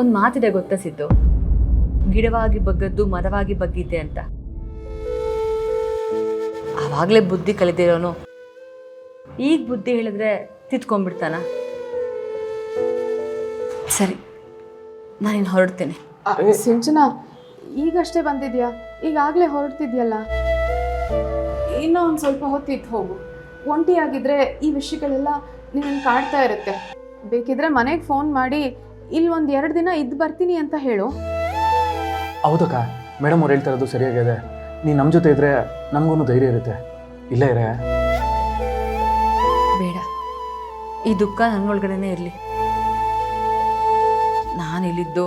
ಒಂದು ಮಾತಿದೆ ಗೊತ್ತಾ ಸಿದ್ದು, ಗಿಡವಾಗಿ ಬಗ್ಗದ್ದು ಮರವಾಗಿ ಬಗ್ಗಿದೆ ಅಂತ. ಆವಾಗಲೇ ಬುದ್ಧಿ ಕಲಿತಿರೋನು ಈಗ ಬುದ್ಧಿ ಹೇಳಿದ್ರೆ ತಿತ್ಕೊಂಡ್ಬಿಡ್ತಾನ? ಸರಿ, ನಾನಿನ್ನು ಹೊರಡ್ತೇನೆ. ಸಿಂಚನ, ಈಗಷ್ಟೇ ಬಂದಿದ್ಯಾ? ಈಗಾಗಲೇ ಹೊರಡ್ತಿದ್ಯಲ್ಲ. ಇನ್ನೂ ಒಂದು ಸ್ವಲ್ಪ ಹೊತ್ತಿತ್ತು ಹೋಗು. ಒಂಟಿಯಾಗಿದ್ರೆ ಈ ವಿಷಯಗಳೆಲ್ಲ ನಿನ್ನನ್ನು ಕಾಡ್ತಾ ಇರುತ್ತೆ. ಬೇಕಿದ್ರೆ ಮನೆಗೆ ಫೋನ್ ಮಾಡಿ ಇಲ್ಲಿ 1-2 ದಿನ ಇದ್ದು ಬರ್ತೀನಿ ಅಂತ ಹೇಳು. ಹೌದಕ್ಕ, ಮೇಡಮ್ ಅವ್ರು ಹೇಳ್ತಾ ಇರೋದು ಸರಿಯಾಗಿದೆ. ನೀನು ನಮ್ಮ ಜೊತೆ ಇದ್ರೆ ನಮಗೂ ಧೈರ್ಯ ಇರುತ್ತೆ. ಇಲ್ಲೇ ಇರೇ. ಬೇಡ, ಈ ದುಃಖ ನನ್ನೊಳಗಡೆನೇ ಇರಲಿ. ನಾನಿಲ್ಲಿದ್ದು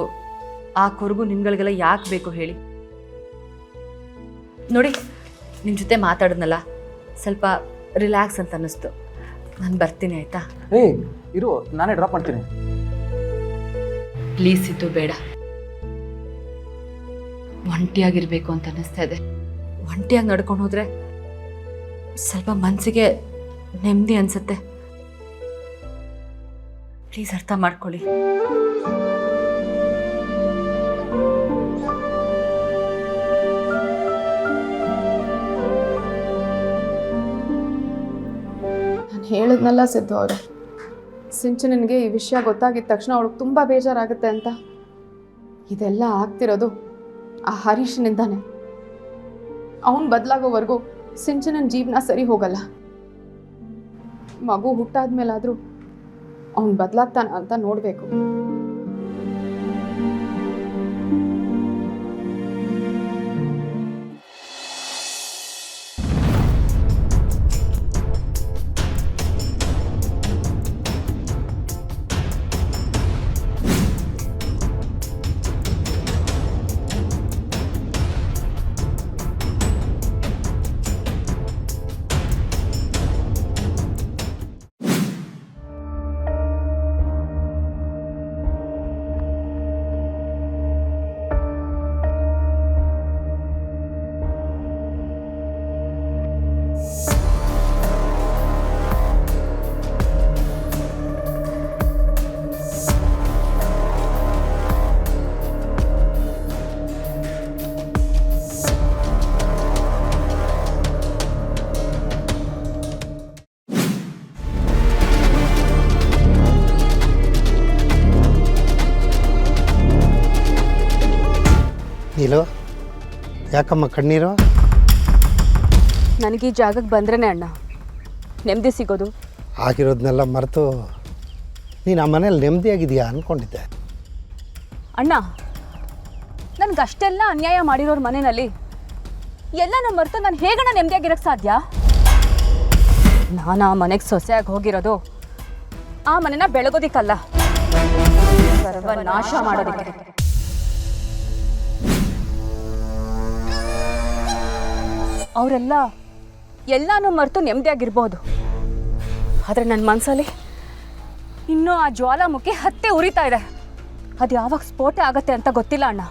ಆ ಕೊರಗು ನಿಮ್ಗಳಿಗೆಲ್ಲ ಯಾಕೆ ಬೇಕು ಹೇಳಿ? ನೋಡಿ, ನಿಮ್ಮ ಜೊತೆ ಮಾತಾಡಿದ್ನಲ್ಲ, ಸ್ವಲ್ಪ ರಿಲ್ಯಾಕ್ಸ್ ಅಂತ ಅನ್ನಿಸ್ತು. ನಾನು ಬರ್ತೀನಿ, ಆಯಿತಾ? ಇರು, ನಾನೇ ಡ್ರಾಪ್ ಮಾಡ್ತೀನಿ. ಪ್ಲೀಸ್ ಇದ್ದು ಬೇಡ. ಒಂಟಿಯಾಗಿರ್ಬೇಕು ಅಂತ ಅನ್ನಿಸ್ತಾ ಇದೆ. ಒಂಟಿಯಾಗಿ ನಡ್ಕೊಂಡು ಹೋದ್ರೆ ಸ್ವಲ್ಪ ಮನಸ್ಸಿಗೆ ನೆಮ್ಮದಿ ಅನ್ಸುತ್ತೆ. ಪ್ಲೀಸ್ ಅರ್ಥ ಮಾಡ್ಕೊಳ್ಳಿ. ನಾನು ಹೇಳಿದ್ನಲ್ಲ ಸಿದ್ದು ಅವರೇ, ಸಿಂಚನನಿಗೆ ಈ ವಿಷಯ ಗೊತ್ತಾಗಿದ ತಕ್ಷಣ ಅವಳಿಗೆ ತುಂಬ ಬೇಜಾರಾಗುತ್ತೆ ಅಂತ. ಇದೆಲ್ಲ ಆಗ್ತಿರೋದು ಆ ಹರೀಶ್ನಿಂದಾನೆ. ಅವನು ಬದಲಾಗೋವರೆಗೂ ಸಿಂಚನನ ಜೀವನ ಸರಿ ಹೋಗಲ್ಲ. ಮಗು ಹುಟ್ಟಾದ್ಮೇಲಾದರೂ ಅವನು ಬದಲಾಗ್ತಾನ ಅಂತ ನೋಡಬೇಕು. ನೀಲು, ಯಾಕಮ್ಮ ಕಣ್ಣೀರು? ನನಗೆ ಈ ಜಾಗಕ್ಕೆ ಬಂದ್ರೇ ಅಣ್ಣ ನೆಮ್ಮದಿ ಸಿಗೋದು. ಆಗಿರೋದನ್ನೆಲ್ಲ ಮರೆತು ನೀನು ಆ ಮನೇಲಿ ನೆಮ್ಮದಿಯಾಗಿದೆಯಾ ಅಂದ್ಕೊಂಡಿದ್ದೆ. ಅಣ್ಣ, ನನಗಷ್ಟೆಲ್ಲ ಅನ್ಯಾಯ ಮಾಡಿರೋರ ಮನೆಯಲ್ಲಿ ಎಲ್ಲನೂ ಮರೆತು ನಾನು ಹೇಗಣ್ಣ ನೆಮ್ಮದಿಯಾಗಿರೋಕ್ಕೆ ಸಾಧ್ಯ? ನಾನು ಆ ಮನೆಗೆ ಸೊಸೆಯಾಗಿ ಹೋಗಿರೋದು ಆ ಮನೆನ ಬೆಳಗೋದಿಕ್ಕಲ್ಲ, ಸರ್ವನಾಶ ಮಾಡೋದಕ್ಕೆ. ಅವರೆಲ್ಲ ಎಲ್ಲನೂ ಮರೆತು ನೆಮ್ಮದಿಯಾಗಿರ್ಬೋದು, ಆದರೆ ನನ್ನ ಮನಸ್ಸಲ್ಲಿ ಇನ್ನೂ ಆ ಜ್ವಾಲಾಮುಖಿ ಹತ್ತೆ ಉರಿತಾ ಇದೆ. ಅದು ಯಾವಾಗ ಸ್ಫೋಟ ಆಗತ್ತೆ ಅಂತ ಗೊತ್ತಿಲ್ಲ ಅಣ್ಣ.